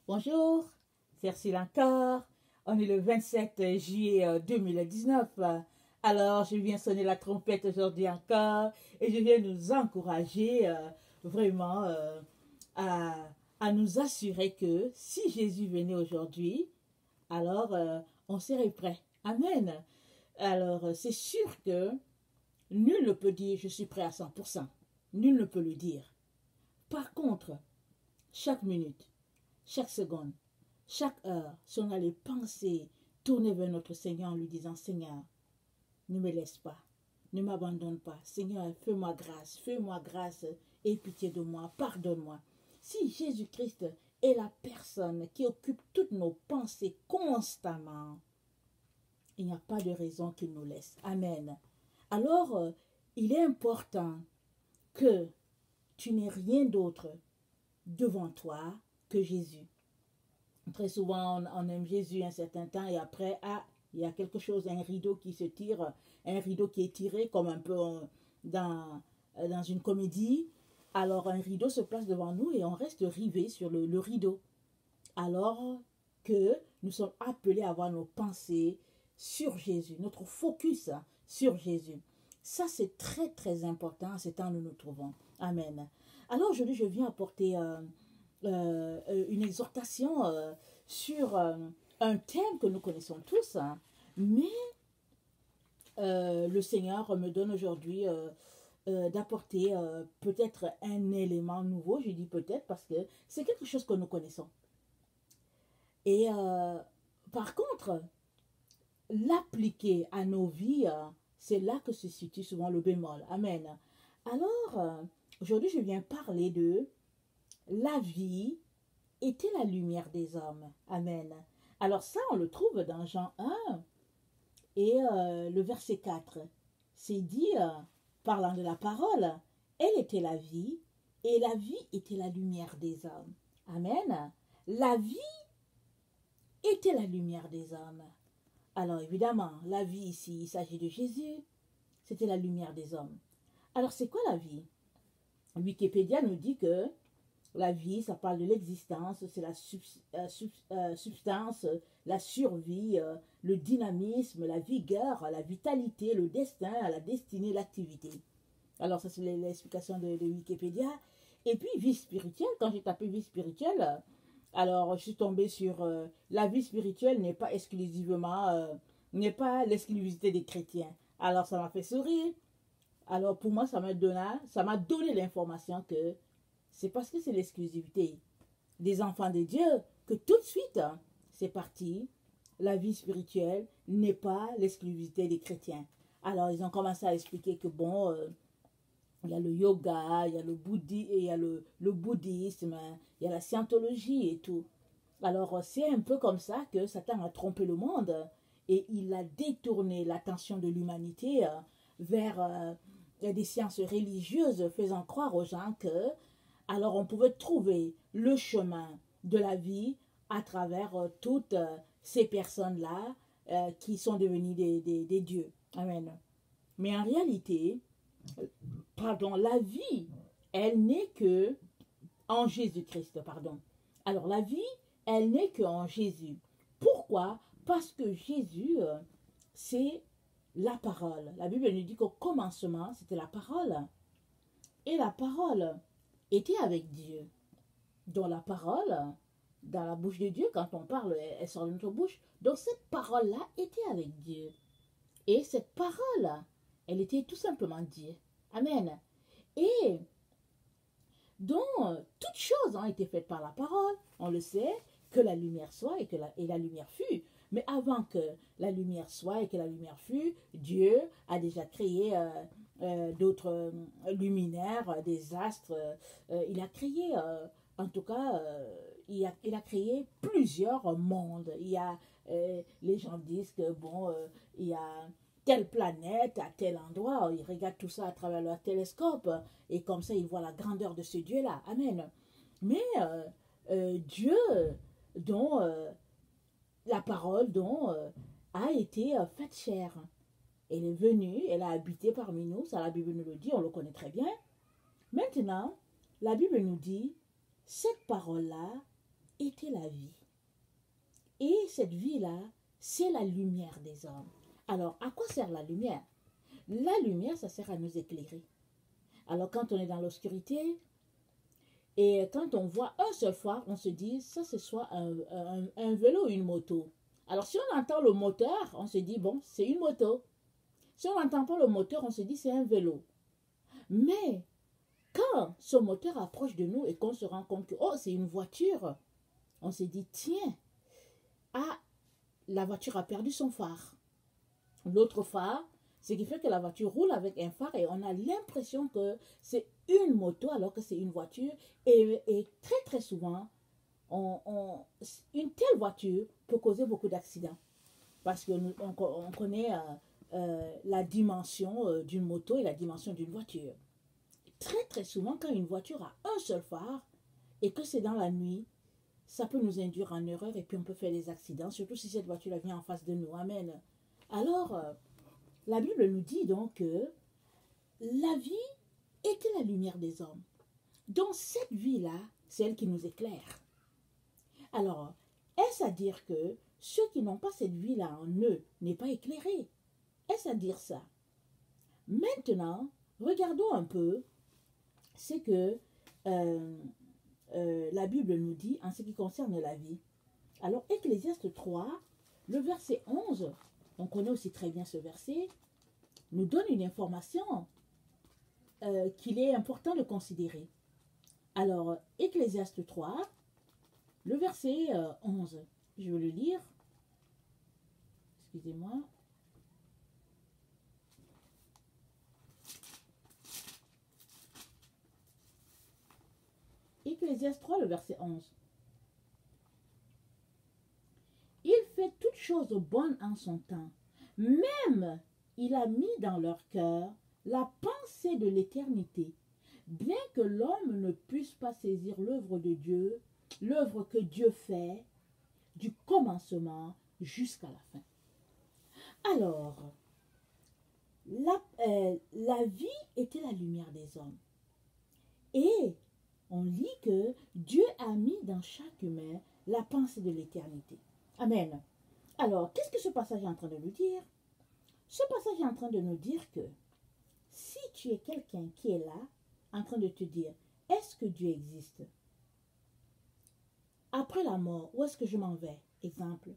Bonjour, c'est Ursule encore. On est le 27 juillet 2019. Alors, je viens sonner la trompette aujourd'hui encore et je viens nous encourager vraiment à, à nous assurer que si Jésus venait aujourd'hui, alors on serait prêt. Amen. Alors, c'est sûr que nul ne peut dire je suis prêt à 100%. Nul ne peut le dire. Par contre, chaque minute, chaque seconde, chaque heure, si on a les pensées tournées vers notre Seigneur en lui disant, Seigneur, ne me laisse pas, ne m'abandonne pas. Seigneur, fais-moi grâce, aie pitié de moi, pardonne-moi. Si Jésus-Christ est la personne qui occupe toutes nos pensées constamment, il n'y a pas de raison qu'il nous laisse. Amen. Alors, il est important que tu n'aies rien d'autre devant toi que Jésus. Très souvent, on aime Jésus un certain temps et après, il y a quelque chose, un rideau qui se tire, un rideau qui est tiré comme un peu dans une comédie. Alors, un rideau se place devant nous et on reste rivé sur le rideau. Alors que nous sommes appelés à avoir nos pensées sur Jésus, notre focus sur Jésus. Ça, c'est très, très important à ce temps où nous nous trouvons. Amen. Alors, aujourd'hui, je viens apporter une exhortation sur un thème que nous connaissons tous, hein, mais le Seigneur me donne aujourd'hui d'apporter peut-être un élément nouveau. Je dis peut-être parce que c'est quelque chose que nous connaissons. Et par contre, l'appliquer à nos vies, c'est là que se situe souvent le bémol. Amen. Alors, aujourd'hui, je viens parler de la vie était la lumière des hommes. Amen. Alors ça, on le trouve dans Jean 1 et le verset 4. C'est dit, parlant de la parole, elle était la vie et la vie était la lumière des hommes. Amen. La vie était la lumière des hommes. Alors évidemment, la vie ici, il s'agit de Jésus. C'était la lumière des hommes. Alors c'est quoi la vie? Wikipédia nous dit que la vie, ça parle de l'existence, c'est la substance, la survie, le dynamisme, la vigueur, la vitalité, le destin, la destinée, l'activité. Alors ça c'est l'explication de Wikipédia. Et puis vie spirituelle, quand j'ai tapé vie spirituelle, alors je suis tombée sur la vie spirituelle n'est pas exclusivement, n'est pas l'exclusivité des chrétiens. Alors ça m'a fait sourire. Alors pour moi ça m'a donné l'information que c'est parce que c'est l'exclusivité des enfants de Dieu que tout de suite, c'est parti. La vie spirituelle n'est pas l'exclusivité des chrétiens. Alors, ils ont commencé à expliquer que bon, il y a le yoga, il y a le bouddhisme, il y a la scientologie et tout. Alors, c'est un peu comme ça que Satan a trompé le monde et il a détourné l'attention de l'humanité vers des sciences religieuses, faisant croire aux gens que alors on pouvait trouver le chemin de la vie à travers toutes ces personnes-là qui sont devenues des dieux. Amen. Mais en réalité, pardon, la vie, elle n'est que en Jésus-Christ, pardon. Alors la vie, elle n'est que en Jésus. Pourquoi? Parce que Jésus, c'est la parole. La Bible nous dit qu'au commencement, c'était la parole. Et la parole était avec Dieu. Donc la parole, dans la bouche de Dieu, quand on parle, elle sort de notre bouche. Donc cette parole-là était avec Dieu. Et cette parole, elle était tout simplement Dieu. Amen. Et donc, toutes choses ont été faites par la parole. On le sait, que la lumière soit et que la lumière fut. Mais avant que la lumière soit et que la lumière fut, Dieu a déjà créé d'autres luminaires, des astres. Il a créé, en tout cas, il a créé plusieurs mondes. Les gens disent que bon, il y a telle planète à tel endroit. Ils regardent tout ça à travers leur télescope et comme ça, ils voient la grandeur de ce Dieu-là. Amen. Mais Dieu, dont la parole dont a été faite chair. Elle est venue, elle a habité parmi nous, ça la Bible nous le dit, on le connaît très bien. Maintenant, la Bible nous dit, cette parole-là était la vie. Et cette vie-là, c'est la lumière des hommes. Alors, à quoi sert la lumière? La lumière, ça sert à nous éclairer. Alors, quand on est dans l'obscurité, et quand on voit un seul phare, on se dit, ça c'est soit un vélo ou une moto. Alors, si on entend le moteur, on se dit, bon, c'est une moto. Si on n'entend pas le moteur, on se dit, c'est un vélo. Mais, quand ce moteur approche de nous et qu'on se rend compte que, oh, c'est une voiture, on se dit, tiens, ah, la voiture a perdu son phare. L'autre phare, ce qui fait que la voiture roule avec un phare et on a l'impression que c'est une moto alors que c'est une voiture. Et très très souvent, une telle voiture peut causer beaucoup d'accidents. Parce qu'on connaît la dimension d'une moto et la dimension d'une voiture. Très très souvent, quand une voiture a un seul phare et que c'est dans la nuit, ça peut nous induire en erreur et puis on peut faire des accidents, surtout si cette voiture vient en face de nous. Amen. Alors, la Bible nous dit donc que la vie était la lumière des hommes. Donc cette vie-là, c'est elle qui nous éclaire. Alors, est-ce à dire que ceux qui n'ont pas cette vie-là en eux n'est pas éclairé? Est-ce à dire ça? Maintenant, regardons un peu ce que la Bible nous dit en ce qui concerne la vie. Alors, Ecclésiaste 3, le verset 11, on connaît aussi très bien ce verset, nous donne une information qu'il est important de considérer. Alors, Ecclésiaste 3, le verset 11, je vais le lire. Excusez-moi. Ecclésiaste 3, le verset 11. Il fait toutes choses bonnes en son temps. Même il a mis dans leur cœur la pensée de l'éternité, bien que l'homme ne puisse pas saisir l'œuvre de Dieu, l'œuvre que Dieu fait du commencement jusqu'à la fin. Alors, la vie était la lumière des hommes. Et on lit que Dieu a mis dans chaque humain la pensée de l'éternité. Amen. Alors, qu'est-ce que ce passage est en train de nous dire? Ce passage est en train de nous dire que si tu es quelqu'un qui est là, en train de te dire, est-ce que Dieu existe? Après la mort, où est-ce que je m'en vais? Exemple.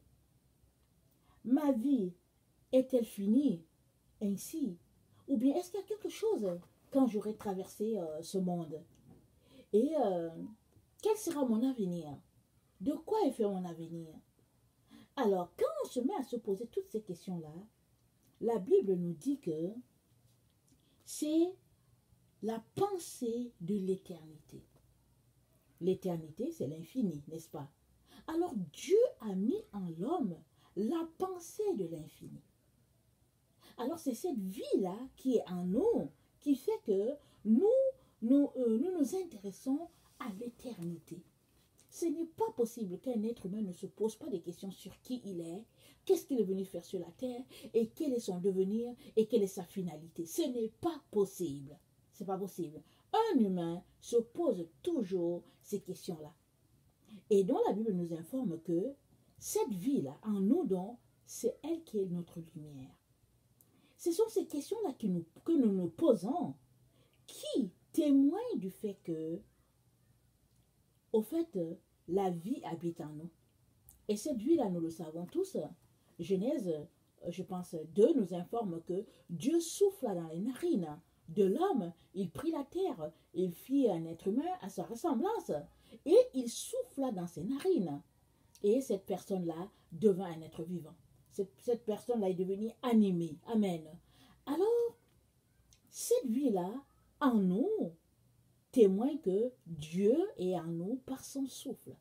Ma vie est-elle finie ainsi? Ou bien est-ce qu'il y a quelque chose quand j'aurai traversé ce monde? Et quel sera mon avenir? De quoi est fait mon avenir? Alors, quand on se met à se poser toutes ces questions-là, la Bible nous dit que c'est la pensée de l'éternité. L'éternité, c'est l'infini, n'est-ce pas? Alors, Dieu a mis en l'homme la pensée de l'infini. Alors, c'est cette vie-là qui est en nous, qui fait que nous intéressons à l'éternité. Ce n'est pas possible qu'un être humain ne se pose pas des questions sur qui il est, qu'est-ce qu'il est venu faire sur la terre, et quel est son devenir, et quelle est sa finalité. Ce n'est pas possible. C'est pas possible. Un humain se pose toujours ces questions-là. Et donc la Bible nous informe que cette vie-là, en nous donc, c'est elle qui est notre lumière. Ce sont ces questions-là que nous nous posons qui témoignent du fait que, au fait, la vie habite en nous. Et cette vie-là, nous le savons tous. Genèse, je pense, 2 nous informe que Dieu souffla dans les narines de l'homme. Il prit la terre, il fit un être humain à sa ressemblance. Et il souffla dans ses narines. Et cette personne-là devint un être vivant. Cette personne-là est devenue animée. Amen. Alors, cette vie-là, en nous, témoigne que Dieu est en nous par son souffle.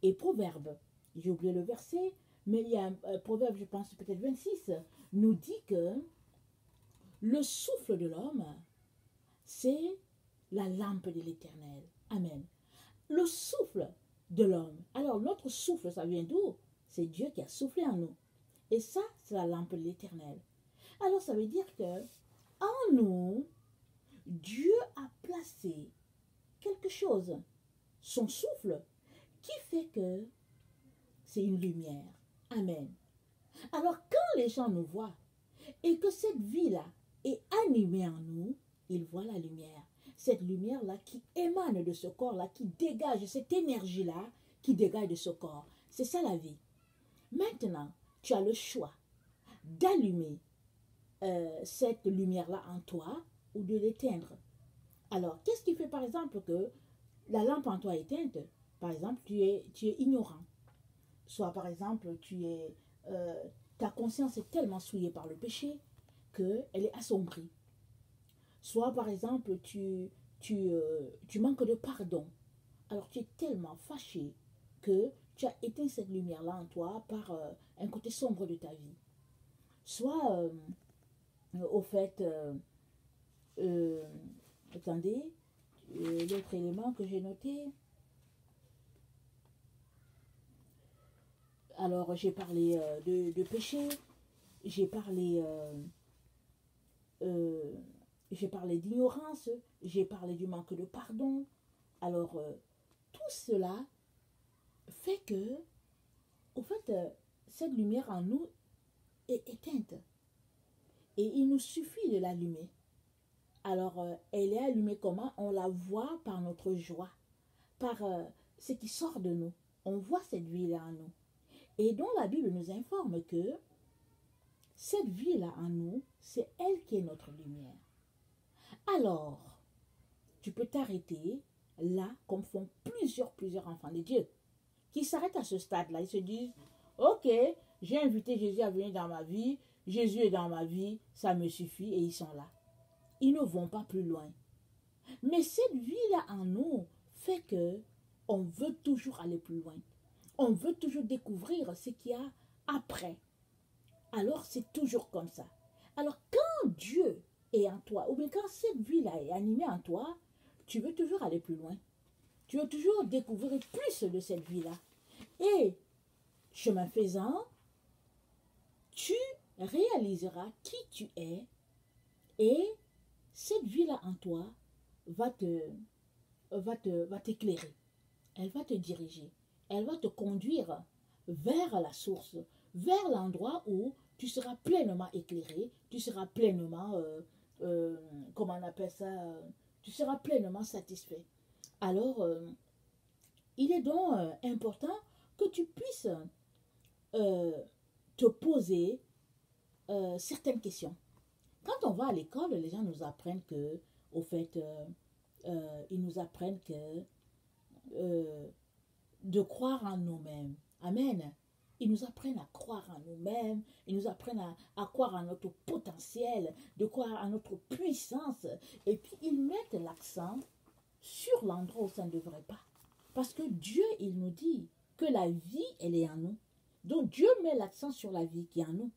Et Proverbe, j'ai oublié le verset, mais il y a un Proverbe, je pense peut-être 26, nous dit que le souffle de l'homme, c'est la lampe de l'Éternel. Amen. Le souffle de l'homme. Alors notre souffle, ça vient d'où? C'est Dieu qui a soufflé en nous. Et ça, c'est la lampe de l'Éternel. Alors ça veut dire que en nous, Dieu a placé quelque chose, son souffle, qui fait que c'est une lumière. Amen. Alors quand les gens nous voient et que cette vie-là est animée en nous, ils voient la lumière. Cette lumière-là qui émane de ce corps-là, qui dégage cette énergie-là, qui dégage de ce corps. C'est ça la vie. Maintenant, tu as le choix d'allumer cette lumière-là en toi ou de l'éteindre. Alors, qu'est-ce qui fait par exemple que la lampe en toi est éteinte? Par exemple, tu es ignorant. Soit par exemple, ta conscience est tellement souillée par le péché qu'elle est assombrie. Soit par exemple, tu manques de pardon. Alors tu es tellement fâché que tu as éteint cette lumière-là en toi par un côté sombre de ta vie. Soit, au fait, attendez, l'autre élément que j'ai noté. Alors, j'ai parlé de péché, j'ai parlé d'ignorance, j'ai parlé du manque de pardon. Alors, tout cela fait que, au fait, cette lumière en nous est éteinte. Et il nous suffit de l'allumer. Alors, elle est allumée comment? On la voit par notre joie, par ce qui sort de nous. On voit cette vie-là en nous. Et donc, la Bible nous informe que cette vie-là en nous, c'est elle qui est notre lumière. Alors, tu peux t'arrêter là, comme font plusieurs enfants de Dieu, qui s'arrêtent à ce stade-là. Ils se disent, ok, j'ai invité Jésus à venir dans ma vie, Jésus est dans ma vie, ça me suffit, et ils sont là. Ils ne vont pas plus loin. Mais cette vie-là en nous fait que on veut toujours aller plus loin. On veut toujours découvrir ce qu'il y a après. Alors c'est toujours comme ça. Alors quand Dieu est en toi, ou bien quand cette vie-là est animée en toi, tu veux toujours aller plus loin. Tu veux toujours découvrir plus de cette vie-là. Et, chemin faisant, tu réaliseras qui tu es et cette vie-là en toi va t'éclairer. Elle va te diriger. Elle va te conduire vers la source, vers l'endroit où tu seras pleinement éclairé, tu seras pleinement, comment on appelle ça, tu seras pleinement satisfait. Alors, il est donc important que tu puisses te poser certaines questions. Quand on va à l'école, les gens nous apprennent que, au fait, ils nous apprennent que de croire en nous-mêmes. Amen. Ils nous apprennent à croire en nous-mêmes, ils nous apprennent à croire en notre potentiel, de croire en notre puissance. Et puis, ils mettent l'accent sur l'endroit où ça ne devrait pas. Parce que Dieu, il nous dit que la vie, elle est en nous. Donc, Dieu met l'accent sur la vie qui est en nous.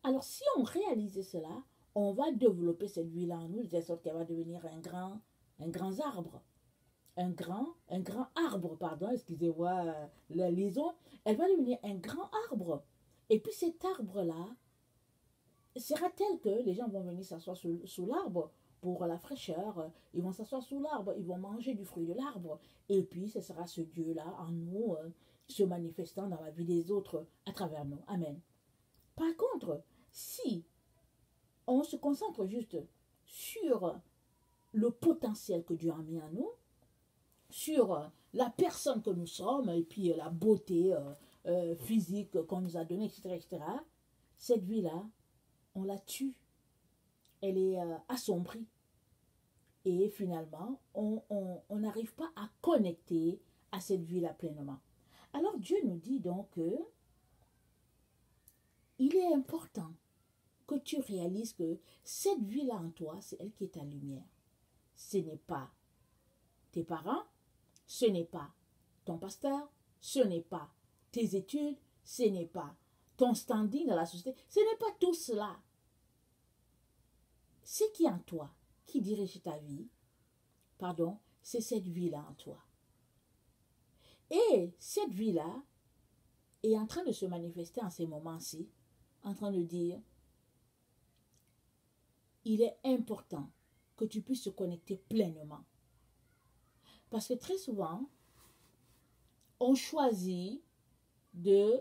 Alors, si on réalise cela, on va développer cette vie-là en nous, de telle sorte qu'elle va devenir un grand arbre. Un grand arbre, pardon, excusez-moi la liaison, elle va devenir un grand arbre. Et puis cet arbre-là sera tel que les gens vont venir s'asseoir sous l'arbre pour la fraîcheur. Ils vont s'asseoir sous l'arbre, ils vont manger du fruit de l'arbre. Et puis ce sera ce Dieu-là en nous, se manifestant dans la vie des autres à travers nous. Amen. Par contre, si on se concentre juste sur le potentiel que Dieu a mis en nous, sur la personne que nous sommes et puis la beauté physique qu'on nous a donnée, etc., etc., cette vie-là, on la tue. Elle est assombrie. Et finalement, on n'arrive pas à connecter à cette vie-là pleinement. Alors Dieu nous dit donc que il est important que tu réalises que cette vie-là en toi, c'est elle qui est ta lumière. Ce n'est pas tes parents, ce n'est pas ton pasteur, ce n'est pas tes études, ce n'est pas ton standing dans la société, ce n'est pas tout cela. Ce qui est en toi, qui dirige ta vie, pardon, c'est cette vie-là en toi. Et cette vie-là est en train de se manifester en ces moments-ci, en train de dire, il est important que tu puisses te connecter pleinement. Parce que très souvent, on choisit de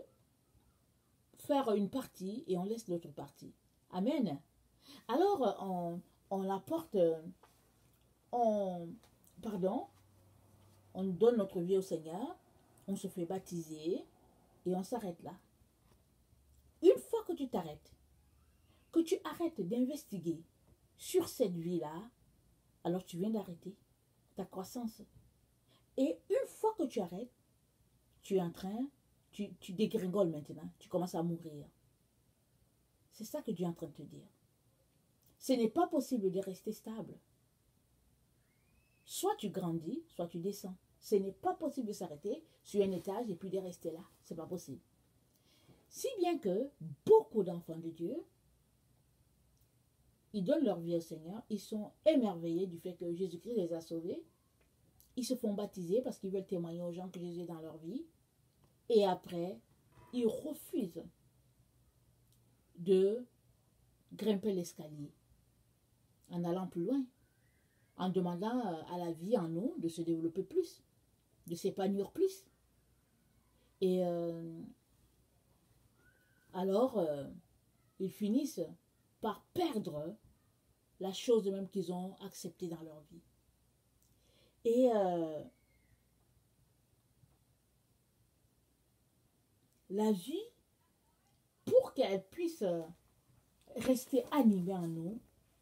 faire une partie et on laisse l'autre partie. Amen. Alors, on l'apporte, pardon, on donne notre vie au Seigneur, on se fait baptiser et on s'arrête là. Une fois que tu t'arrêtes, que tu arrêtes d'investiguer sur cette vie-là, alors tu viens d'arrêter ta croissance. Et une fois que tu arrêtes, tu es en train, tu dégringoles maintenant, tu commences à mourir. C'est ça que Dieu est en train de te dire. Ce n'est pas possible de rester stable. Soit tu grandis, soit tu descends. Ce n'est pas possible de s'arrêter sur un étage et puis de rester là. Ce n'est pas possible. Si bien que beaucoup d'enfants de Dieu, ils donnent leur vie au Seigneur, ils sont émerveillés du fait que Jésus-Christ les a sauvés. Ils se font baptiser parce qu'ils veulent témoigner aux gens que Jésus est dans leur vie. Et après, ils refusent de grimper l'escalier en allant plus loin, en demandant à la vie en nous de se développer plus, de s'épanouir plus. Et alors, ils finissent par perdre la chose même qu'ils ont acceptée dans leur vie. Et la vie, pour qu'elle puisse rester animée en nous,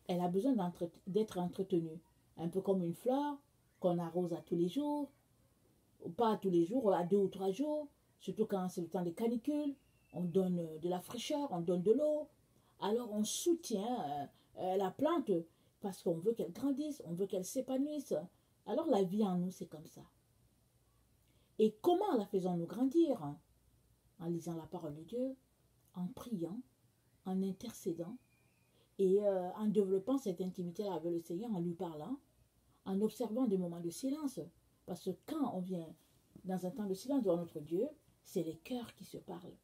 elle a besoin d'être entretenue. Un peu comme une fleur qu'on arrose à tous les jours, ou pas à tous les jours, à 2 ou 3 jours, surtout quand c'est le temps des canicules, on donne de la fraîcheur, on donne de l'eau. Alors on soutient la plante parce qu'on veut qu'elle grandisse, on veut qu'elle s'épanouisse. Alors la vie en nous, c'est comme ça. Et comment la faisons-nous grandir? En lisant la parole de Dieu, en priant, en intercédant et en développant cette intimité avec le Seigneur, en lui parlant, en observant des moments de silence. Parce que quand on vient dans un temps de silence devant notre Dieu, c'est les cœurs qui se parlent.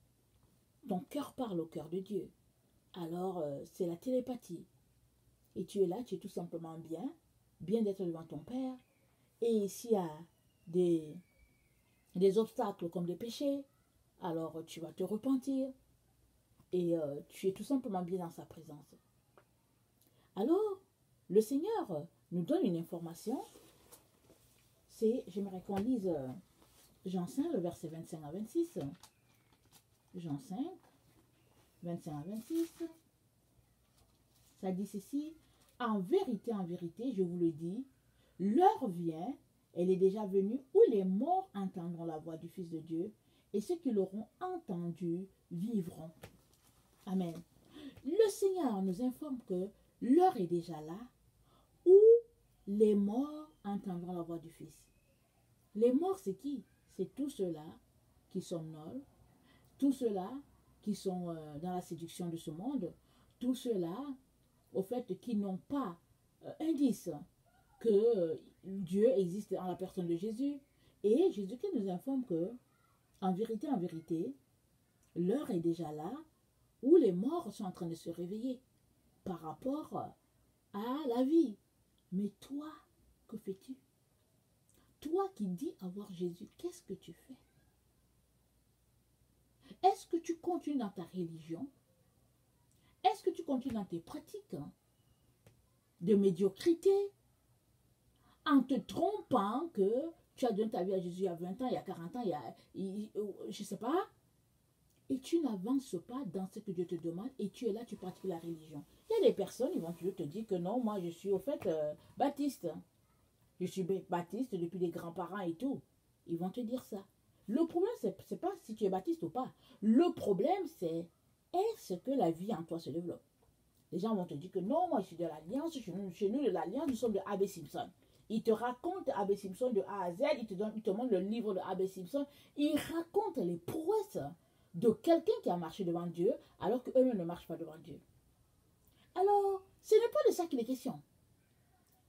Ton cœur parle au cœur de Dieu. Alors, c'est la télépathie. Et tu es là, tu es tout simplement bien d'être devant ton Père. Et s'il y a des obstacles comme des péchés, alors tu vas te repentir. Et tu es tout simplement bien dans sa présence. Alors, le Seigneur nous donne une information. J'aimerais qu'on lise Jean 5, le verset 25 à 26. Jean 5, 25 à 26. Ça dit ceci: en vérité, je vous le dis, l'heure vient, elle est déjà venue, où les morts entendront la voix du Fils de Dieu, et ceux qui l'auront entendu vivront. Amen. Le Seigneur nous informe que l'heure est déjà là, où les morts entendront la voix du Fils. Les morts, c'est qui? C'est tous ceux-là qui somnolent, tous ceux-là qui sont dans la séduction de ce monde, tous ceux-là, au fait, qui n'ont pas indice que Dieu existe en la personne de Jésus. Et Jésus-Christ nous informe que, en vérité, l'heure est déjà là où les morts sont en train de se réveiller par rapport à la vie. Mais toi, que fais-tu? Toi qui dis avoir Jésus, qu'est-ce que tu fais? Est-ce que tu continues dans ta religion? Est-ce que tu continues dans tes pratiques de médiocrité en te trompant que tu as donné ta vie à Jésus il y a 20 ans, il y a 40 ans, je ne sais pas, et tu n'avances pas dans ce que Dieu te demande et tu es là, tu pratiques la religion. Il y a des personnes, ils vont toujours te dire que non, moi je suis au fait baptiste. Je suis baptiste depuis les grands-parents et tout. Ils vont te dire ça. Le problème, c'est pas si tu es baptiste ou pas. Le problème, c'est est-ce que la vie en toi se développe? Les gens vont te dire que non, moi je suis de l'Alliance, chez nous de l'Alliance, nous sommes de A.B. Simpson. Ils te racontent A.B. Simpson de A à Z, ils te montrent le livre de A.B. Simpson, ils racontent les prouesses de quelqu'un qui a marché devant Dieu, alors qu'eux-mêmes ne marchent pas devant Dieu. Alors, ce n'est pas de ça qu'il est question.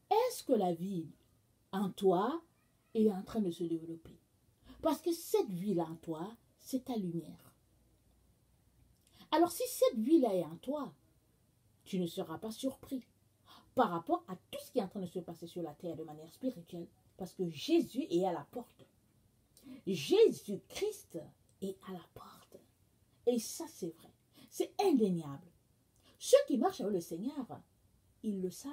Est-ce que la vie en toi est en train de se développer? Parce que cette vie-là en toi, c'est ta lumière. Alors si cette vie-là est en toi, tu ne seras pas surpris par rapport à tout ce qui est en train de se passer sur la terre de manière spirituelle, parce que Jésus est à la porte. Jésus-Christ est à la porte. Et ça, c'est vrai. C'est indéniable. Ceux qui marchent avec le Seigneur, ils le savent.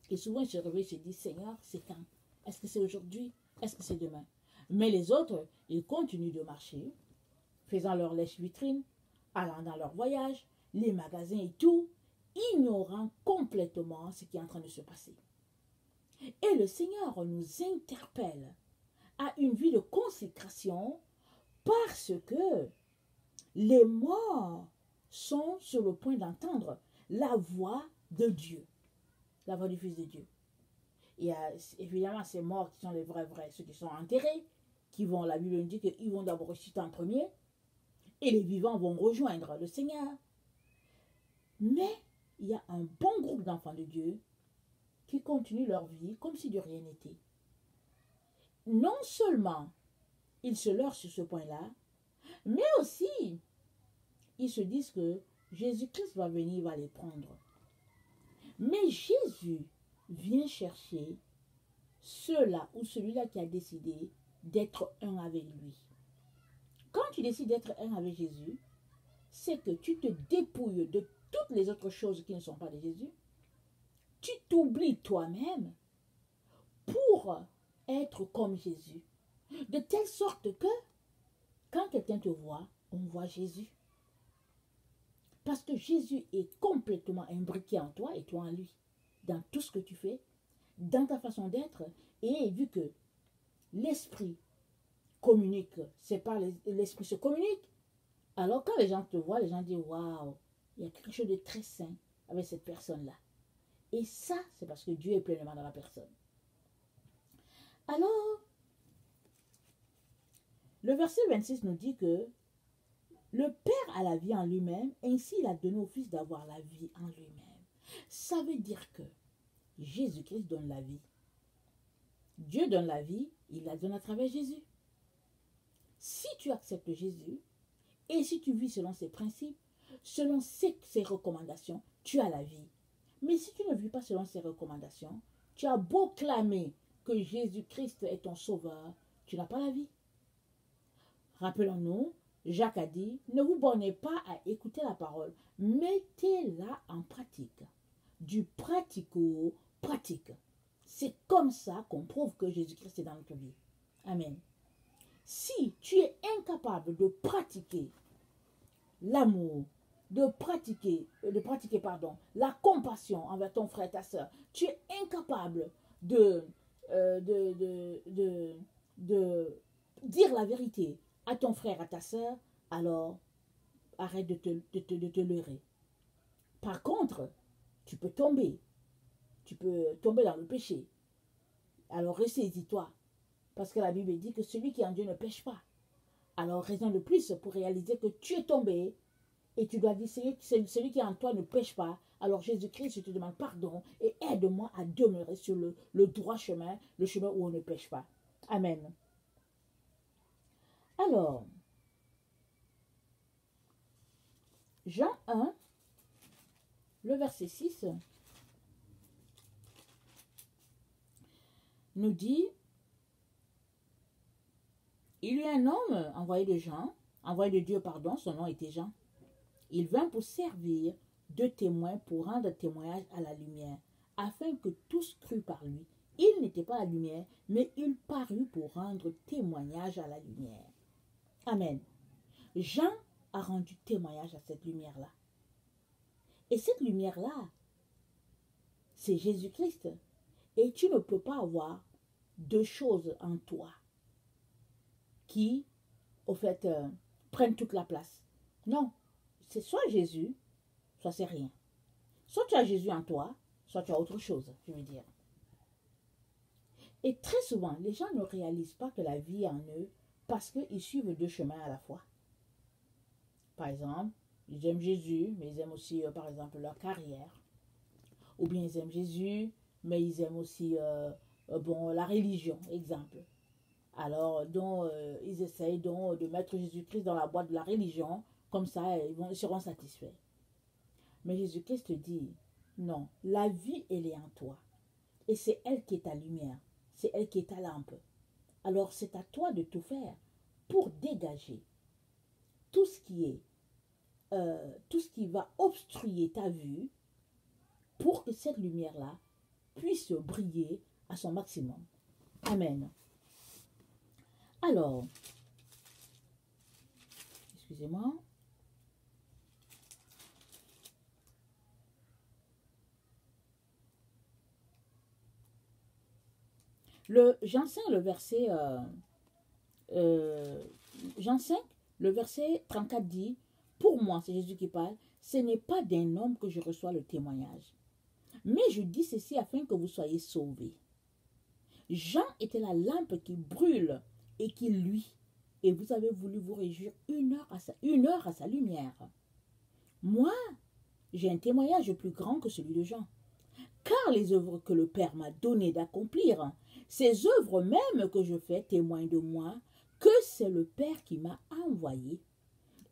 Et souvent, ils se réveillent et se disent, Seigneur, c'est quand? Est-ce que c'est aujourd'hui? Est-ce que c'est demain? Mais les autres, ils continuent de marcher, faisant leur lèche-vitrine, allant dans leur voyage, les magasins et tout, ignorant complètement ce qui est en train de se passer. Et le Seigneur nous interpelle à une vie de consécration parce que les morts sont sur le point d'entendre la voix de Dieu, la voix du Fils de Dieu. Il y a évidemment ces morts qui sont les vrais, ceux qui sont enterrés, qui vont, la Bible dit qu'ils vont d'abord ressusciter en premier, et les vivants vont rejoindre le Seigneur. Mais il y a un bon groupe d'enfants de Dieu qui continuent leur vie comme si de rien n'était. Non seulement ils se leurrent sur ce point-là, mais aussi ils se disent que Jésus-Christ va venir, il va les prendre. Mais Jésus vient chercher ceux-là ou celui-là qui a décidé d'être un avec lui. Quand tu décides d'être un avec Jésus, c'est que tu te dépouilles de toutes les autres choses qui ne sont pas de Jésus. Tu t'oublies toi-même pour être comme Jésus. De telle sorte que quand quelqu'un te voit, on voit Jésus. Parce que Jésus est complètement imbriqué en toi et toi en lui. Dans tout ce que tu fais, dans ta façon d'être. Et vu que l'esprit communique, c'est par l'esprit se communique. Alors quand les gens te voient, les gens disent waouh, il y a quelque chose de très sain avec cette personne-là. Et ça, c'est parce que Dieu est pleinement dans la personne. Alors, le verset 26 nous dit que le Père a la vie en lui-même, ainsi il a donné au Fils d'avoir la vie en lui-même. Ça veut dire que Jésus-Christ donne la vie. Dieu donne la vie, il la donne à travers Jésus. Si tu acceptes Jésus, et si tu vis selon ses principes, selon ses recommandations, tu as la vie. Mais si tu ne vis pas selon ses recommandations, tu as beau clamer que Jésus-Christ est ton sauveur, tu n'as pas la vie. Rappelons-nous, Jacques a dit, ne vous bornez pas à écouter la parole, mettez-la en pratique. Du pratico-pratique. C'est comme ça qu'on prouve que Jésus-Christ est dans notre vie. Amen. Si tu es incapable de pratiquer l'amour, de pratiquer la compassion envers ton frère et ta soeur, tu es incapable de dire la vérité à ton frère, à ta soeur, alors arrête de te leurrer. Par contre, tu peux tomber dans le péché. Alors ressaisis-toi, parce que la Bible dit que celui qui est en Dieu ne pêche pas. Alors raison de plus pour réaliser que tu es tombé et tu dois dire, celui qui est en toi ne pêche pas. Alors Jésus-Christ, je te demande pardon et aide-moi à demeurer sur le droit chemin, le chemin où on ne pêche pas. Amen. Alors, Jean 1, le verset 6, nous dit, il y eut un homme envoyé de Dieu, son nom était Jean. Il vint pour servir de témoin, pour rendre témoignage à la lumière, afin que tous cruent par lui. Il n'était pas la lumière, mais il parut pour rendre témoignage à la lumière. Amen. Jean a rendu témoignage à cette lumière-là. Et cette lumière-là, c'est Jésus-Christ. Et tu ne peux pas avoir deux choses en toi qui, au fait, prennent toute la place. Non, c'est soit Jésus, soit c'est rien. Soit tu as Jésus en toi, soit tu as autre chose, je veux dire. Et très souvent, les gens ne réalisent pas que la vie est en eux parce qu'ils suivent deux chemins à la fois. Par exemple, ils aiment Jésus, mais ils aiment aussi, par exemple, leur carrière. Ou bien ils aiment Jésus, mais ils aiment aussi la religion, exemple. Alors, ils essayent donc de mettre Jésus-Christ dans la boîte de la religion, comme ça, ils seront satisfaits. Mais Jésus-Christ te dit, non, la vie, elle est en toi. Et c'est elle qui est ta lumière, c'est elle qui est ta lampe. Alors c'est à toi de tout faire pour dégager tout ce qui est, tout ce qui va obstruer ta vue pour que cette lumière-là puisse briller à son maximum. Amen. Alors, excusez-moi. J'enseigne le verset, j'enseigne le verset 34 dit, pour moi, c'est Jésus qui parle, ce n'est pas d'un homme que je reçois le témoignage, mais je dis ceci afin que vous soyez sauvés. Jean était la lampe qui brûle et qui luit, et vous avez voulu vous réjouir une heure à sa lumière. Moi, j'ai un témoignage plus grand que celui de Jean, car les œuvres que le Père m'a donné d'accomplir, ces œuvres même que je fais témoignent de moi, que c'est le Père qui m'a envoyé.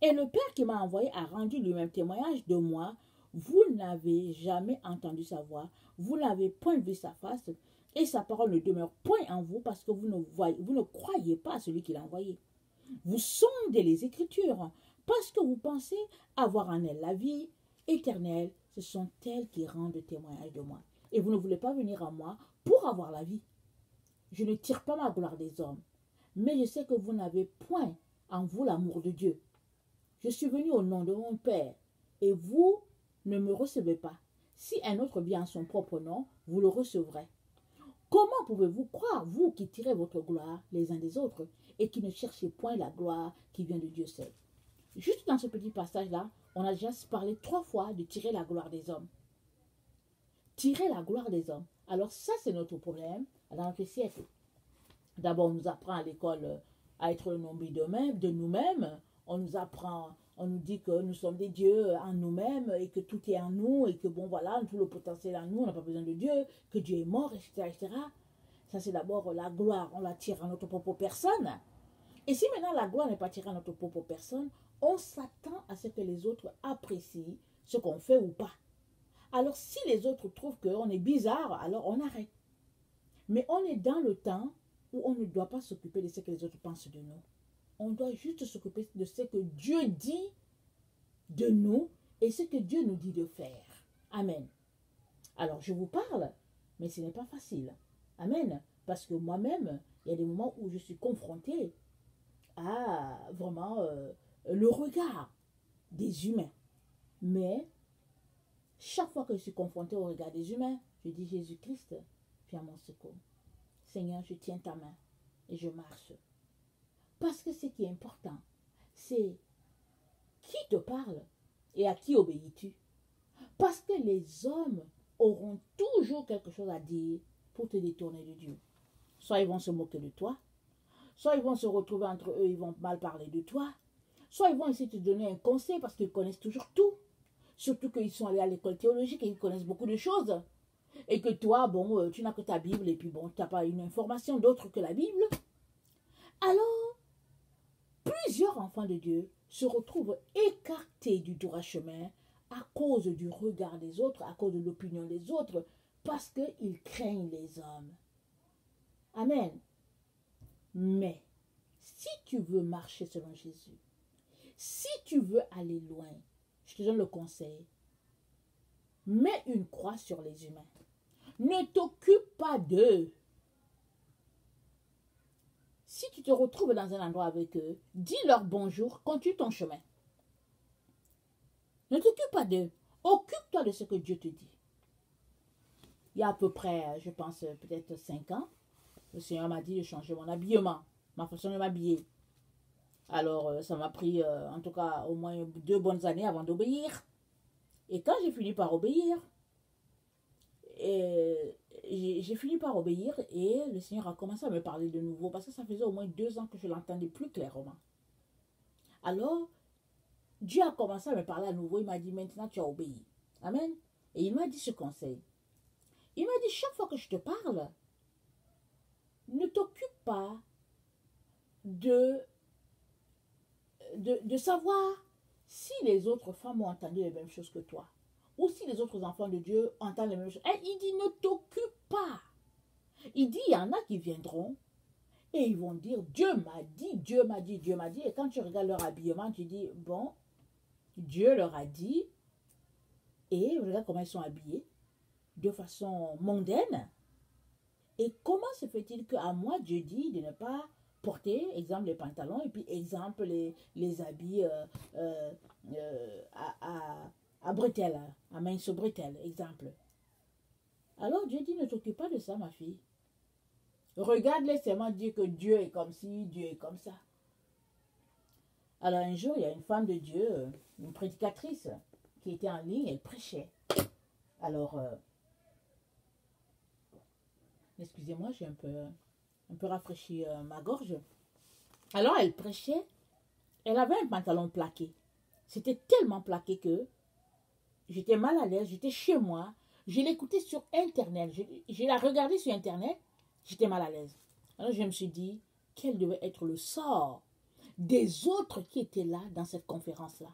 Et le Père qui m'a envoyé a rendu lui-même témoignage de moi. Vous n'avez jamais entendu sa voix, vous n'avez point vu sa face, et sa parole ne demeure point en vous parce que vous ne croyez pas à celui qui l'a envoyé. Vous sondez les Écritures parce que vous pensez avoir en elles la vie éternelle. Ce sont elles qui rendent témoignage de moi. Et vous ne voulez pas venir à moi pour avoir la vie. Je ne tire pas ma gloire des hommes, mais je sais que vous n'avez point en vous l'amour de Dieu. Je suis venu au nom de mon Père, et vous ne me recevez pas. Si un autre vient en son propre nom, vous le recevrez. Comment pouvez-vous croire, vous qui tirez votre gloire les uns des autres, et qui ne cherchez point la gloire qui vient de Dieu seul? Juste dans ce petit passage-là, on a déjà parlé 3 fois de tirer la gloire des hommes. Tirer la gloire des hommes. Alors ça, c'est notre problème dans notre siècle. D'abord, on nous apprend à l'école à être le nombril de nous-mêmes. On nous apprend, on nous dit que nous sommes des dieux en nous-mêmes et que tout est en nous et que bon voilà, tout le potentiel en nous, on n'a pas besoin de Dieu, que Dieu est mort, etc. etc. Ça, c'est d'abord la gloire, on la tire à notre propre personne. Et si maintenant la gloire n'est pas tirée à notre propre personne, on s'attend à ce que les autres apprécient ce qu'on fait ou pas. Alors si les autres trouvent qu'on est bizarre, alors on arrête. Mais on est dans le temps où on ne doit pas s'occuper de ce que les autres pensent de nous. On doit juste s'occuper de ce que Dieu dit de nous et ce que Dieu nous dit de faire. Amen. Alors je vous parle, mais ce n'est pas facile. Amen. Parce que moi-même, il y a des moments où je suis confrontée à vraiment le regard des humains. Mais chaque fois que je suis confrontée au regard des humains, je dis Jésus-Christ, viens à mon secours. Seigneur, je tiens ta main et je marche. Parce que ce qui est important, c'est qui te parle et à qui obéis-tu. Parce que les hommes auront toujours quelque chose à dire pour te détourner de Dieu. Soit ils vont se moquer de toi, soit ils vont se retrouver entre eux, ils vont mal parler de toi, soit ils vont essayer de te donner un conseil parce qu'ils connaissent toujours tout. Surtout qu'ils sont allés à l'école théologique et ils connaissent beaucoup de choses. Et que toi, bon, tu n'as que ta Bible et puis bon, tu n'as pas une information d'autre que la Bible. Alors, plusieurs enfants de Dieu se retrouvent écartés du droit chemin à cause du regard des autres, à cause de l'opinion des autres, parce qu'ils craignent les hommes. Amen. Mais, si tu veux marcher selon Jésus, si tu veux aller loin, je te donne le conseil, mets une croix sur les humains. Ne t'occupe pas d'eux. Si tu te retrouves dans un endroit avec eux, dis-leur bonjour, continue ton chemin. Ne t'occupe pas d'eux. Occupe-toi de ce que Dieu te dit. Il y a à peu près, je pense, peut-être 5 ans, le Seigneur m'a dit de changer mon habillement, ma façon de m'habiller. Alors, ça m'a pris, en tout cas, au moins 2 bonnes années avant d'obéir. Et quand j'ai fini par obéir, j'ai fini par obéir et le Seigneur a commencé à me parler de nouveau parce que ça faisait au moins 2 ans que je l'entendais plus clairement. Alors, Dieu a commencé à me parler à nouveau. Il m'a dit, maintenant tu as obéi. Amen. Et il m'a dit ce conseil. Il m'a dit, chaque fois que je te parle, ne t'occupe pas de savoir si les autres femmes ont entendu les mêmes choses que toi. Ou si les autres enfants de Dieu entendent les mêmes choses. Et il dit, ne t'occupe pas. Il dit, il y en a qui viendront Et ils vont dire, Dieu m'a dit, Dieu m'a dit, Dieu m'a dit. Et quand tu regardes leur habillement, tu dis, bon, Dieu leur a dit. Et regarde comment ils sont habillés, de façon mondaine. Et comment se fait-il qu'à moi, Dieu dit de ne pas porter, exemple, les pantalons, et puis, exemple, les habits à bretelles, à main sur bretelles, exemple. Alors Dieu dit, ne t'occupe pas de ça, ma fille. Regarde laisse-moi dire que Dieu est comme ci, Dieu est comme ça. Alors un jour, il y a une femme de Dieu, une prédicatrice, qui était en ligne, elle prêchait. Alors, excusez-moi, j'ai un peu rafraîchi ma gorge. Alors elle prêchait, elle avait un pantalon plaqué. C'était tellement plaqué que j'étais mal à l'aise, j'étais chez moi, je l'écoutais sur Internet, je la regardais sur Internet, j'étais mal à l'aise. Alors je me suis dit, quel devait être le sort des autres qui étaient là dans cette conférence-là.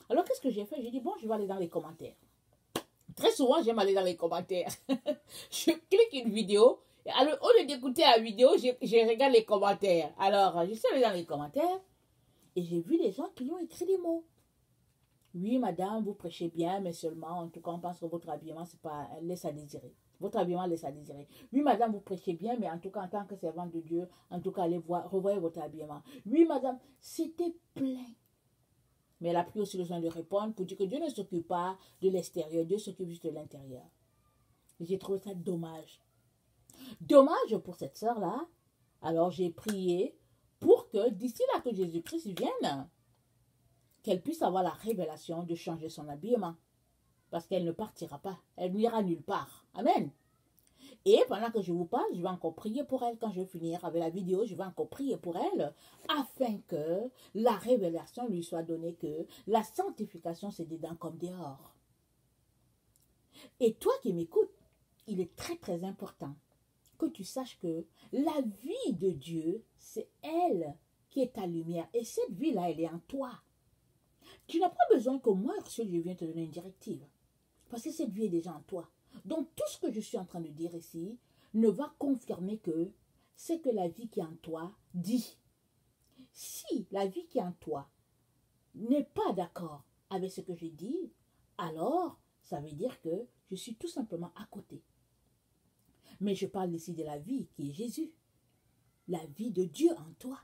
Alors qu'est-ce que j'ai fait? J'ai dit, bon, je vais aller dans les commentaires. Très souvent, j'aime aller dans les commentaires. Je clique une vidéo, alors au lieu d'écouter la vidéo, je regarde les commentaires. Alors, je suis allée dans les commentaires et j'ai vu des gens qui lui ont écrit des mots. Oui, madame, vous prêchez bien, mais seulement, en tout cas, on pense que votre habillement, c'est pas, laisse à désirer. Votre habillement laisse à désirer. Oui, madame, vous prêchez bien, mais en tout cas, en tant que servante de Dieu, en tout cas, allez voir, revoyez votre habillement. Oui, madame, c'était plein. Mais elle a pris aussi le soin de répondre pour dire que Dieu ne s'occupe pas de l'extérieur, Dieu s'occupe juste de l'intérieur. Et j'ai trouvé ça dommage. Dommage pour cette sœur-là. Alors j'ai prié pour que d'ici là que Jésus-Christ vienne, qu'elle puisse avoir la révélation de changer son habillement. Parce qu'elle ne partira pas. Elle n'ira nulle part. Amen. Et pendant que je vous parle, je vais encore prier pour elle. Quand je vais finir avec la vidéo, je vais encore prier pour elle afin que la révélation lui soit donnée, que la sanctification c'est dedans comme dehors. Et toi qui m'écoutes, il est très très important que tu saches que la vie de Dieu, c'est elle qui est ta lumière. Et cette vie-là, elle est en toi. Tu n'as pas besoin que moi, Ursule, je vienne te donner une directive. Parce que cette vie est déjà en toi. Donc tout ce que je suis en train de dire ici ne va confirmer que c'est que la vie qui est en toi dit. Si la vie qui est en toi n'est pas d'accord avec ce que je dis, alors ça veut dire que je suis tout simplement à côté. Mais je parle ici de la vie qui est Jésus. La vie de Dieu en toi.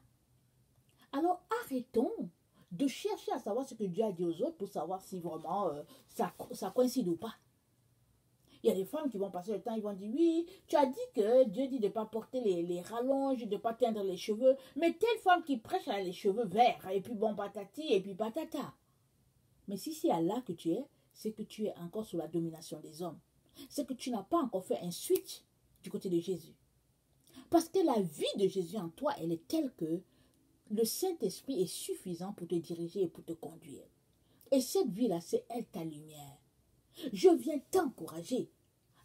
Alors arrêtons de chercher à savoir ce que Dieu a dit aux autres pour savoir si vraiment ça coïncide ou pas. Il y a des femmes qui vont passer le temps, ils vont dire, oui, tu as dit que Dieu dit de ne pas porter les rallonges, de ne pas teindre les cheveux. Mais telle femme qui prêche, elle a les cheveux verts, et puis bon, patati, et puis patata. Mais si c'est Allah que tu es, c'est que tu es encore sous la domination des hommes. C'est que tu n'as pas encore fait un switch du côté de Jésus. Parce que la vie de Jésus en toi, elle est telle que le Saint-Esprit est suffisant pour te diriger et pour te conduire. Et cette vie-là, c'est elle ta lumière. Je viens t'encourager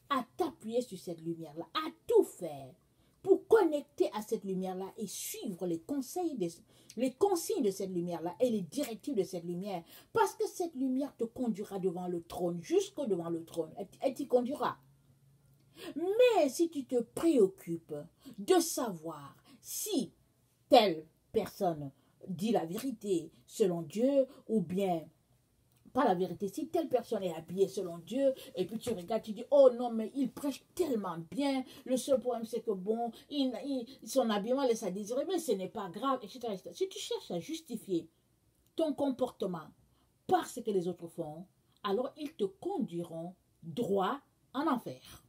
à t'appuyer sur cette lumière-là, à tout faire pour connecter à cette lumière-là et suivre les conseils, les consignes de cette lumière-là et les directives de cette lumière. Parce que cette lumière te conduira devant le trône, jusqu'au devant le trône. Elle t'y conduira. Mais si tu te préoccupes de savoir si telle personne dit la vérité selon Dieu ou bien pas la vérité, si telle personne est habillée selon Dieu, et puis tu regardes, tu dis, oh non, mais il prêche tellement bien, le seul problème c'est que bon, son habillement laisse à désirer, mais ce n'est pas grave, etc., etc. Si tu cherches à justifier ton comportement par ce que les autres font, alors ils te conduiront droit en enfer.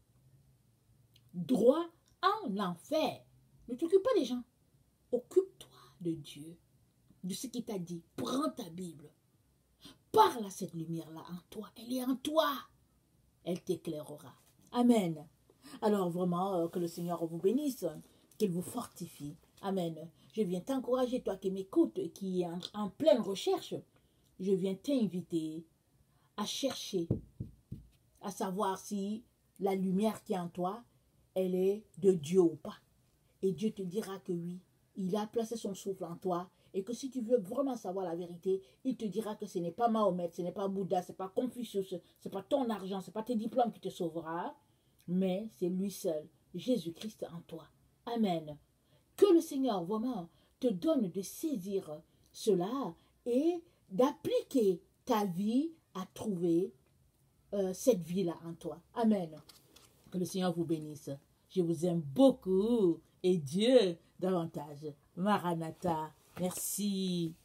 Droit en enfer. Ne t'occupe pas des gens. Occupe-toi de Dieu, de ce qu'il t'a dit. Prends ta Bible. Parle à cette lumière-là en toi. Elle est en toi. Elle t'éclairera. Amen. Alors vraiment, que le Seigneur vous bénisse, qu'il vous fortifie. Amen. Je viens t'encourager, toi qui m'écoutes, qui est en pleine recherche. Je viens t'inviter à chercher, à savoir si la lumière qui est en toi, elle est de Dieu ou pas. Et Dieu te dira que oui, il a placé son souffle en toi. Et que si tu veux vraiment savoir la vérité, il te dira que ce n'est pas Mahomet, ce n'est pas Bouddha, ce n'est pas Confucius, ce n'est pas ton argent, ce n'est pas tes diplômes qui te sauvera, mais c'est lui seul, Jésus-Christ en toi. Amen. Que le Seigneur vraiment te donne de saisir cela et d'appliquer ta vie à trouver cette vie-là en toi. Amen. Que le Seigneur vous bénisse. Je vous aime beaucoup et Dieu davantage. Maranatha. Merci.